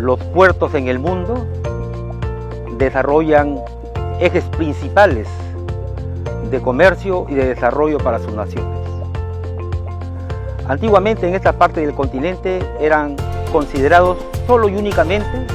los puertos en el mundo desarrollan ejes principales de comercio y de desarrollo para sus naciones. Antiguamente en esta parte del continente eran considerados solo y únicamente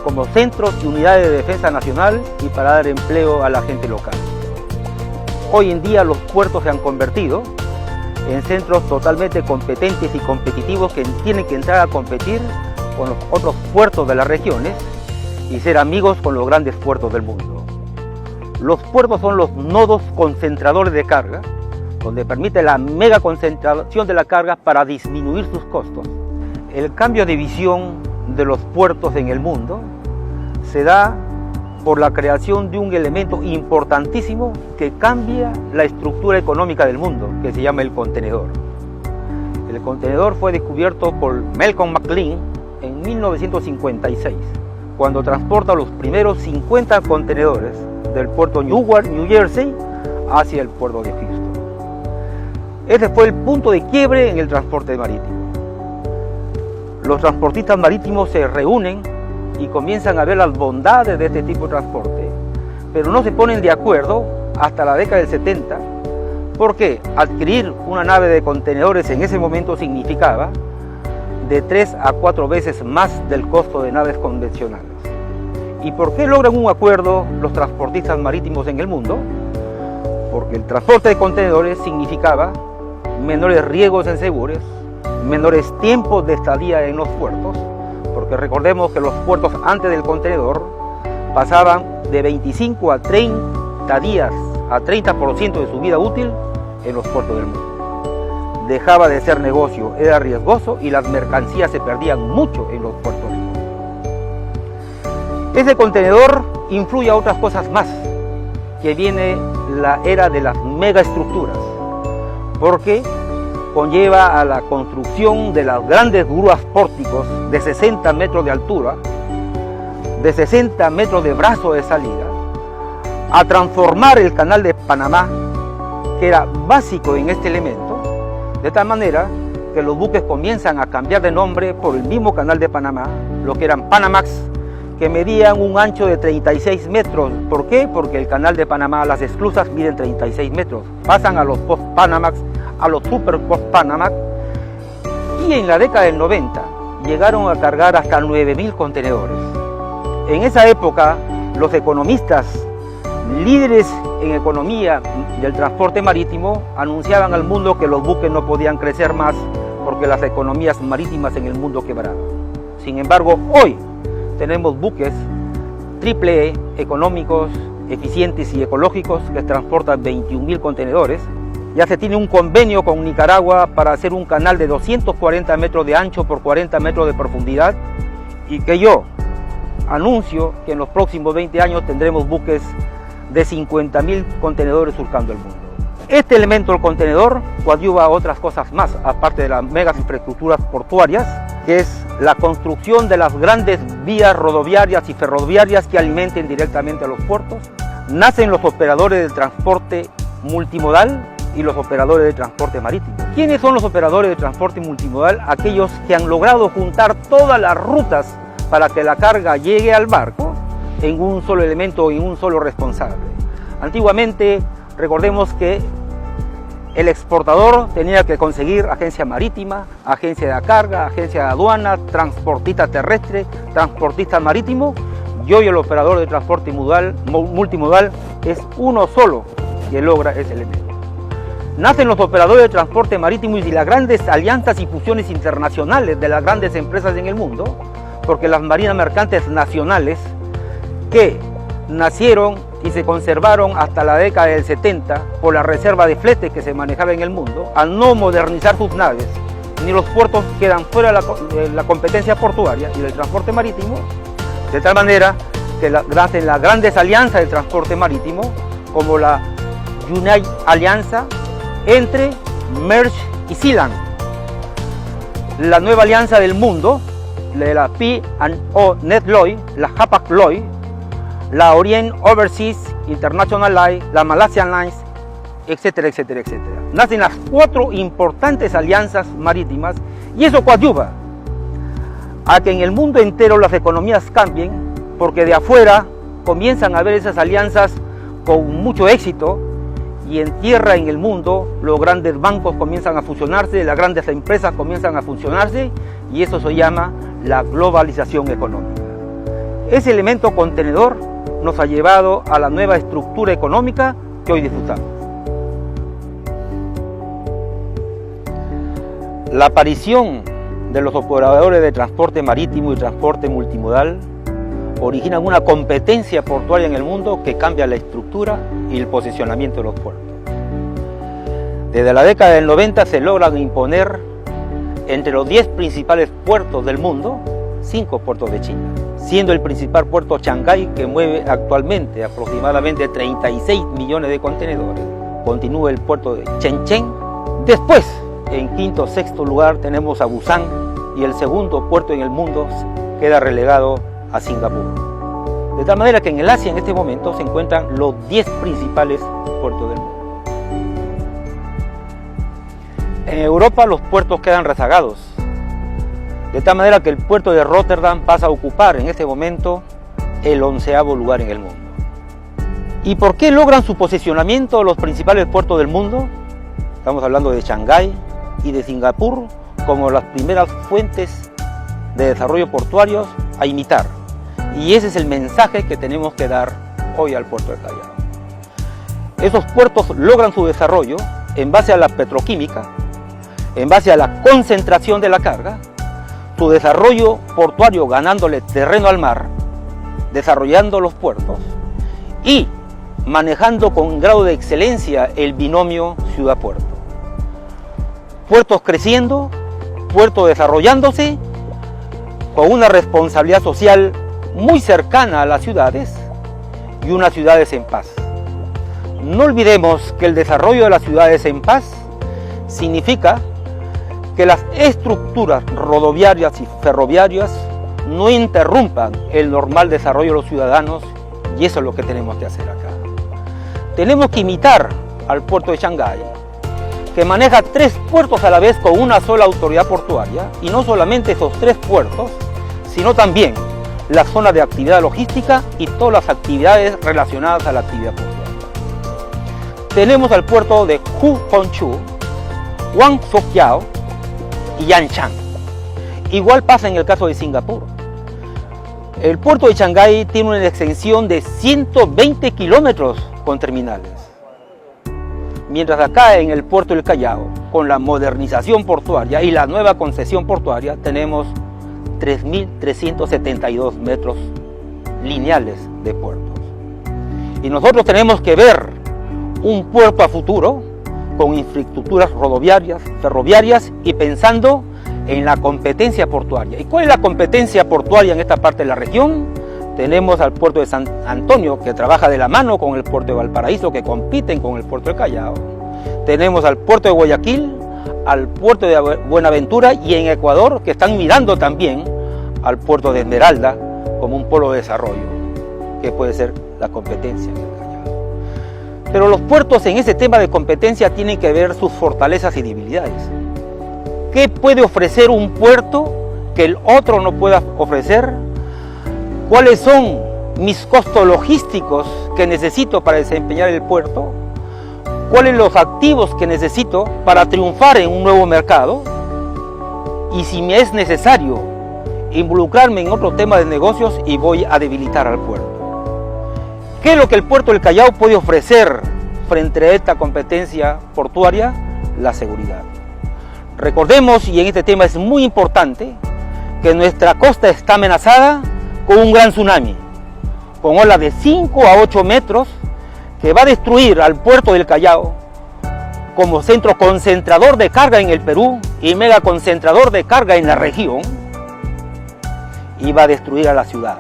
como centros y unidades de defensa nacional y para dar empleo a la gente local. Hoy en día los puertos se han convertido en centros totalmente competentes y competitivos que tienen que entrar a competir con los otros puertos de las regiones y ser amigos con los grandes puertos del mundo. Los puertos son los nodos concentradores de carga, donde permite la mega concentración de la carga para disminuir sus costos. El cambio de visión de los puertos en el mundo se da por la creación de un elemento importantísimo que cambia la estructura económica del mundo, que se llama el contenedor. El contenedor fue descubierto por Malcolm McLean en 1956, cuando transporta los primeros 50 contenedores del puerto Newark, New Jersey, hacia el puerto de Houston. Ese fue el punto de quiebre en el transporte marítimo. Los transportistas marítimos se reúnen y comienzan a ver las bondades de este tipo de transporte, pero no se ponen de acuerdo hasta la década del 70, porque adquirir una nave de contenedores en ese momento significaba de 3 a 4 veces más del costo de naves convencionales. ¿Y por qué logran un acuerdo los transportistas marítimos en el mundo? Porque el transporte de contenedores significaba menores riesgos en seguros, menores tiempos de estadía en los puertos, porque recordemos que los puertos antes del contenedor pasaban de 25 a 30 días, a 30% de su vida útil en los puertos del mundo. Dejaba de ser negocio, era riesgoso y las mercancías se perdían mucho en los puertos del mundo. Ese contenedor influye a otras cosas más, que viene la era de las megaestructuras, porque conlleva a la construcción de las grandes grúas pórticos de 60 metros de altura, de 60 metros de brazo de salida, a transformar el canal de Panamá, que era básico en este elemento, de tal manera que los buques comienzan a cambiar de nombre por el mismo canal de Panamá, lo que eran Panamax, que medían un ancho de 36 metros. ¿Por qué? Porque el canal de Panamá, las esclusas miden 36 metros, pasan a los post-Panamax, a los super post-Panamax, y en la década del 90 llegaron a cargar hasta 9.000 contenedores. En esa época, los economistas líderes en economía del transporte marítimo anunciaban al mundo que los buques no podían crecer más porque las economías marítimas en el mundo quebraban. Sin embargo, hoy tenemos buques triple económicos, eficientes y ecológicos que transportan 21.000 contenedores. Ya se tiene un convenio con Nicaragua para hacer un canal de 240 metros de ancho por 40 metros de profundidad, y que yo anuncio que en los próximos 20 años tendremos buques de 50.000 contenedores surcando el mundo. Este elemento del contenedor coadyuva a otras cosas más, aparte de las megas infraestructuras portuarias, que es la construcción de las grandes vías rodoviarias y ferroviarias que alimenten directamente a los puertos. Nacen los operadores del transporte multimodal y los operadores de transporte marítimo. ¿Quiénes son los operadores de transporte multimodal? Aquellos que han logrado juntar todas las rutas para que la carga llegue al barco en un solo elemento y un solo responsable. Antiguamente, recordemos que el exportador tenía que conseguir agencia marítima, agencia de carga, agencia de aduana, transportista terrestre, transportista marítimo, y hoy el operador de transporte multimodal es uno solo que logra ese elemento. Nacen los operadores de transporte marítimo y las grandes alianzas y fusiones internacionales de las grandes empresas en el mundo, porque las marinas mercantes nacionales que nacieron y se conservaron hasta la década del 70 por la reserva de flete que se manejaba en el mundo, al no modernizar sus naves, ni los puertos quedan fuera de la competencia portuaria y del transporte marítimo, de tal manera que nacen las grandes alianzas del transporte marítimo, como la United Alianza entre Maersk y Sealand, la nueva alianza del mundo, de la P&O Netloy, la Hapag-Lloyd, la Orient Overseas International Line, la Malaysian Lines, etcétera, etcétera, etcétera. Nacen las 4 importantes alianzas marítimas y eso coadyuva a que en el mundo entero las economías cambien, porque de afuera comienzan a ver esas alianzas con mucho éxito, y en tierra, en el mundo, los grandes bancos comienzan a fusionarse, las grandes empresas comienzan a fusionarse, y eso se llama la globalización económica. Ese elemento contenedor nos ha llevado a la nueva estructura económica que hoy disfrutamos. La aparición de los operadores de transporte marítimo y transporte multimodal originan una competencia portuaria en el mundo que cambia la estructura y el posicionamiento de los puertos. Desde la década del 90 se logran imponer entre los 10 principales puertos del mundo, 5 puertos de China, siendo el principal puerto Shanghái, que mueve actualmente aproximadamente 36 millones de contenedores. Continúa el puerto de Shenzhen. Después, en quinto o sexto lugar tenemos a Busan, y el segundo puerto en el mundo queda relegado a Singapur. De tal manera que en el Asia en este momento se encuentran los 10 principales puertos del mundo. En Europa los puertos quedan rezagados, de tal manera que el puerto de Rotterdam pasa a ocupar en este momento el 11º lugar en el mundo. ¿Y por qué logran su posicionamiento los principales puertos del mundo? Estamos hablando de Shanghái y de Singapur como las primeras fuentes de desarrollo portuarios a imitar. Y ese es el mensaje que tenemos que dar hoy al puerto de Callao. Esos puertos logran su desarrollo en base a la petroquímica, en base a la concentración de la carga, su desarrollo portuario ganándole terreno al mar, desarrollando los puertos y manejando con grado de excelencia el binomio ciudad-puerto. Puertos creciendo, puertos desarrollándose con una responsabilidad social muy cercana a las ciudades y unas ciudades en paz. No olvidemos que el desarrollo de las ciudades en paz significa que las estructuras rodoviarias y ferroviarias no interrumpan el normal desarrollo de los ciudadanos, y eso es lo que tenemos que hacer acá. Tenemos que imitar al puerto de Shanghái, que maneja 3 puertos a la vez con una sola autoridad portuaria, y no solamente esos 3 puertos, sino también la zona de actividad logística y todas las actividades relacionadas a la actividad portuaria. Tenemos al puerto de Hongqiao, Guangzhou y Yanshan. Igual pasa en el caso de Singapur. El puerto de Shanghái tiene una extensión de 120 kilómetros con terminales. Mientras acá en el puerto del Callao, con la modernización portuaria y la nueva concesión portuaria, tenemos 3.372 metros lineales de puertos. Y nosotros tenemos que ver un puerto a futuro con infraestructuras rodoviarias, ferroviarias y pensando en la competencia portuaria. ¿Y cuál es la competencia portuaria en esta parte de la región? Tenemos al puerto de San Antonio, que trabaja de la mano con el puerto de Valparaíso, que compiten con el puerto de Callao. Tenemos al puerto de Guayaquil, al puerto de Buenaventura, y en Ecuador, que están mirando también al puerto de Esmeralda como un polo de desarrollo, que puede ser la competencia en el Callao. Pero los puertos en ese tema de competencia tienen que ver sus fortalezas y debilidades. ¿Qué puede ofrecer un puerto que el otro no pueda ofrecer? ¿Cuáles son mis costos logísticos que necesito para desempeñar el puerto? ¿Cuáles son los activos que necesito para triunfar en un nuevo mercado? Y si me es necesario involucrarme en otro tema de negocios y voy a debilitar al puerto. ¿Qué es lo que el puerto del Callao puede ofrecer frente a esta competencia portuaria? La seguridad. Recordemos, y en este tema es muy importante, que nuestra costa está amenazada con un gran tsunami, con olas de 5 a 8 metros, que va a destruir al puerto del Callao como centro concentrador de carga en el Perú y mega concentrador de carga en la región, y va a destruir a la ciudad.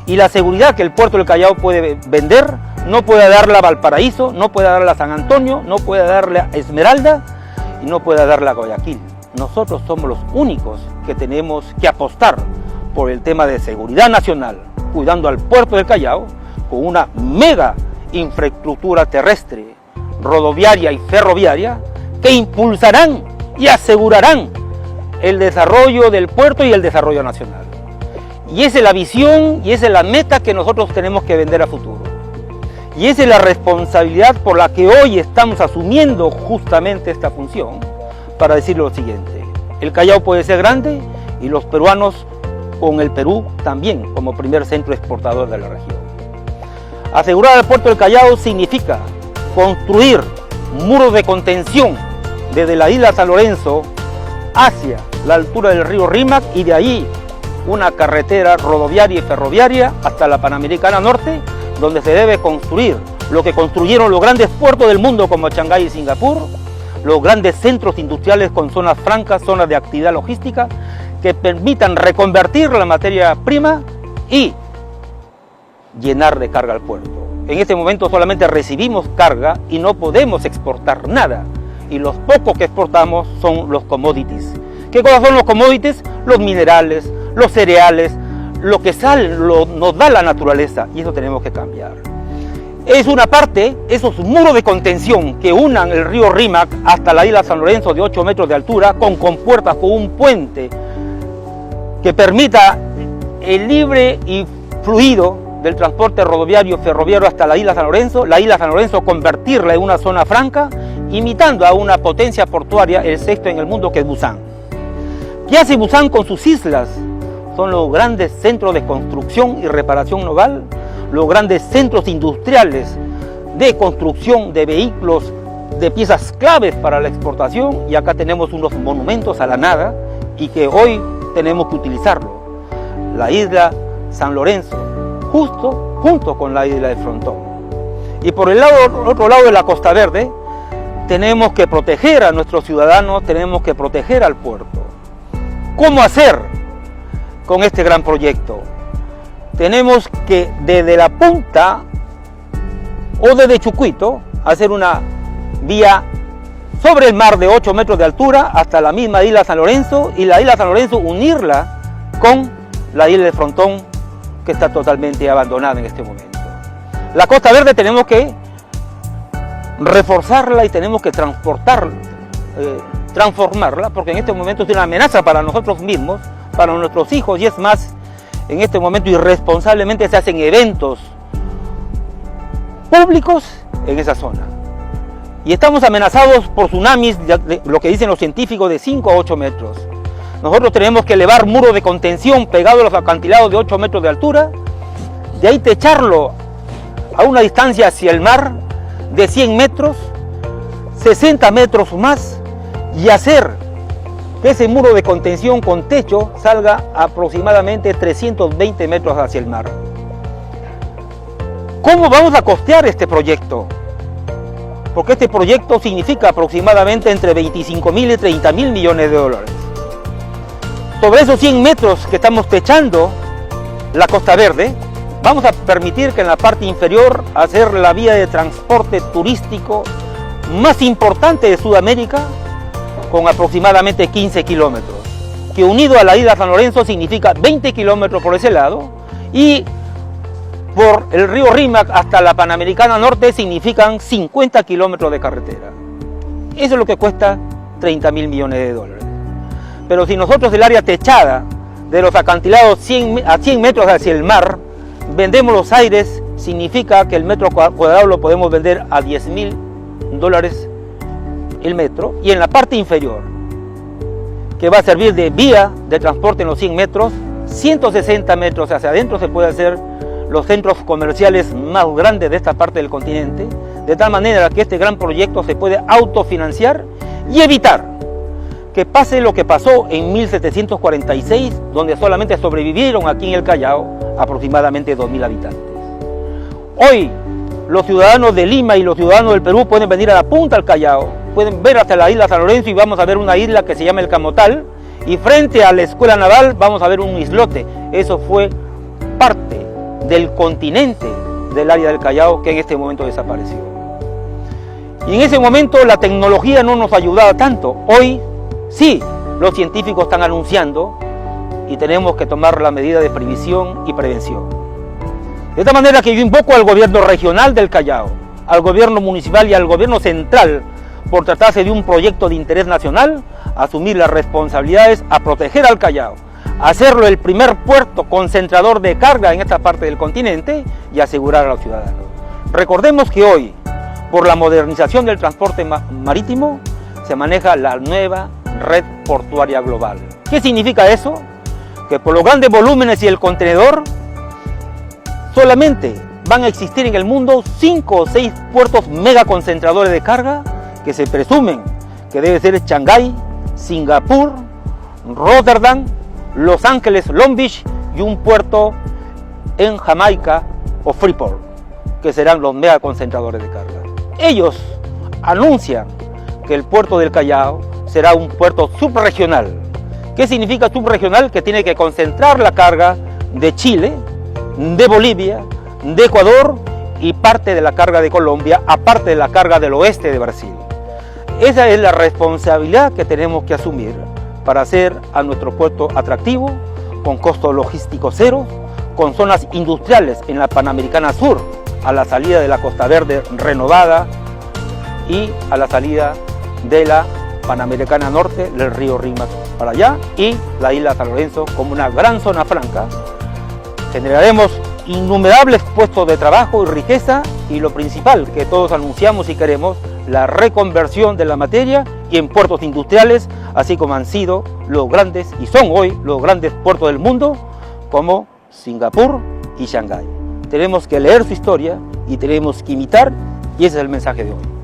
Y la seguridad que el puerto del Callao puede vender, no puede darla a Valparaíso, no puede darla a San Antonio, no puede darle a Esmeralda y no puede darle a Guayaquil. Nosotros somos los únicos que tenemos que apostar por el tema de seguridad nacional, cuidando al puerto del Callao con una mega infraestructura terrestre, rodoviaria y ferroviaria que impulsarán y asegurarán el desarrollo del puerto y el desarrollo nacional. Y esa es la visión y esa es la meta que nosotros tenemos que vender a futuro. Y esa es la responsabilidad por la que hoy estamos asumiendo justamente esta función para decir lo siguiente: el Callao puede ser grande y los peruanos con el Perú también como primer centro exportador de la región. Asegurar el puerto del Callao significa construir muros de contención desde la isla San Lorenzo hacia la altura del río Rímac y de ahí una carretera rodoviaria y ferroviaria hasta la Panamericana Norte, donde se debe construir lo que construyeron los grandes puertos del mundo como Shanghái y Singapur, los grandes centros industriales con zonas francas, zonas de actividad logística, que permitan reconvertir la materia prima y llenar de carga al puerto. En este momento solamente recibimos carga y no podemos exportar nada. Y los pocos que exportamos son los commodities. ¿Qué cosas son los commodities? Los minerales, los cereales, lo que nos da la naturaleza, y eso tenemos que cambiar. Es una parte, esos muros de contención que unan el río Rímac hasta la isla San Lorenzo de 8 metros de altura, con compuertas, con un puente que permita el libre y fluido del transporte rodoviario y ferroviario hasta la isla San Lorenzo convertirla en una zona franca, imitando a una potencia portuaria, el sexto en el mundo, que es Busan. ¿Qué hace Busan con sus islas? Son los grandes centros de construcción y reparación naval, los grandes centros industriales de construcción de vehículos, de piezas claves para la exportación, y acá tenemos unos monumentos a la nada y que hoy tenemos que utilizarlo. La isla San Lorenzo, justo junto con la isla de Frontón. Y por el otro lado de la Costa Verde, tenemos que proteger a nuestros ciudadanos, tenemos que proteger al puerto. ¿Cómo hacer con este gran proyecto? Tenemos que desde la punta o desde Chucuito hacer una vía sobre el mar de 8 metros de altura hasta la misma isla San Lorenzo, y la isla San Lorenzo unirla con la isla de Frontón, que está totalmente abandonada en este momento. La Costa Verde tenemos que reforzarla y tenemos que transformarla, porque en este momento es una amenaza para nosotros mismos, para nuestros hijos, y es más, en este momento irresponsablemente se hacen eventos públicos en esa zona. Y estamos amenazados por tsunamis, lo que dicen los científicos, de 5 a 8 metros. Nosotros tenemos que elevar muros de contención pegados a los acantilados de 8 metros de altura, de ahí techarlo a una distancia hacia el mar de 100 metros, 60 metros más, y hacer que ese muro de contención con techo salga aproximadamente 320 metros hacia el mar. ¿Cómo vamos a costear este proyecto? Porque este proyecto significa aproximadamente entre 25.000 y 30.000 millones de dólares. Sobre esos 100 metros que estamos techando la Costa Verde, vamos a permitir que en la parte inferior hacer la vía de transporte turístico más importante de Sudamérica, con aproximadamente 15 kilómetros, que unido a la isla San Lorenzo significa 20 kilómetros por ese lado, y por el río Rímac hasta la Panamericana Norte significan 50 kilómetros de carretera. Eso es lo que cuesta 30.000 millones de dólares. Pero si nosotros el área techada de los acantilados a 100 metros hacia el mar, vendemos los aires, significa que el metro cuadrado lo podemos vender a $10.000 el metro, y en la parte inferior, que va a servir de vía de transporte en los 100 metros, 160 metros hacia adentro se puede hacer los centros comerciales más grandes de esta parte del continente, de tal manera que este gran proyecto se puede autofinanciar y evitar que pase lo que pasó en 1746, donde solamente sobrevivieron aquí en el Callao aproximadamente 2.000 habitantes. Hoy los ciudadanos de Lima y los ciudadanos del Perú pueden venir a la punta del Callao, pueden ver hasta la isla San Lorenzo, y vamos a ver una isla que se llama el Camotal, y frente a la escuela naval vamos a ver un islote. Eso fue parte del continente del área del Callao, que en este momento desapareció. Y en ese momento la tecnología no nos ayudaba tanto. Hoy sí, los científicos están anunciando y tenemos que tomar la medida de previsión y prevención. De esta manera que yo invoco al gobierno regional del Callao, al gobierno municipal y al gobierno central, por tratarse de un proyecto de interés nacional, asumir las responsabilidades a proteger al Callao, hacerlo el primer puerto concentrador de carga en esta parte del continente y asegurar a los ciudadanos. Recordemos que hoy, por la modernización del transporte marítimo, se maneja la nueva red portuaria global. ¿Qué significa eso? Que por los grandes volúmenes y el contenedor, solamente van a existir en el mundo 5 o 6 puertos megaconcentradores de carga que se presumen que debe ser Shanghái, Singapur, Rotterdam, Los Ángeles, Long Beach y un puerto en Jamaica o Freeport, que serán los megaconcentradores de carga. Ellos anuncian que el puerto del Callao será un puerto subregional. ¿Qué significa subregional? Que tiene que concentrar la carga de Chile, de Bolivia, de Ecuador y parte de la carga de Colombia, aparte de la carga del oeste de Brasil. Esa es la responsabilidad que tenemos que asumir para hacer a nuestro puerto atractivo, con costos logísticos cero, con zonas industriales en la Panamericana Sur, a la salida de la Costa Verde renovada y a la salida de la Panamericana Norte del río Rímac para allá, y la isla San Lorenzo como una gran zona franca. Generaremos innumerables puestos de trabajo y riqueza, y lo principal que todos anunciamos y queremos, la reconversión de la materia y en puertos industriales, así como han sido los grandes y son hoy los grandes puertos del mundo como Singapur y Shanghái. Tenemos que leer su historia y tenemos que imitar, y ese es el mensaje de hoy.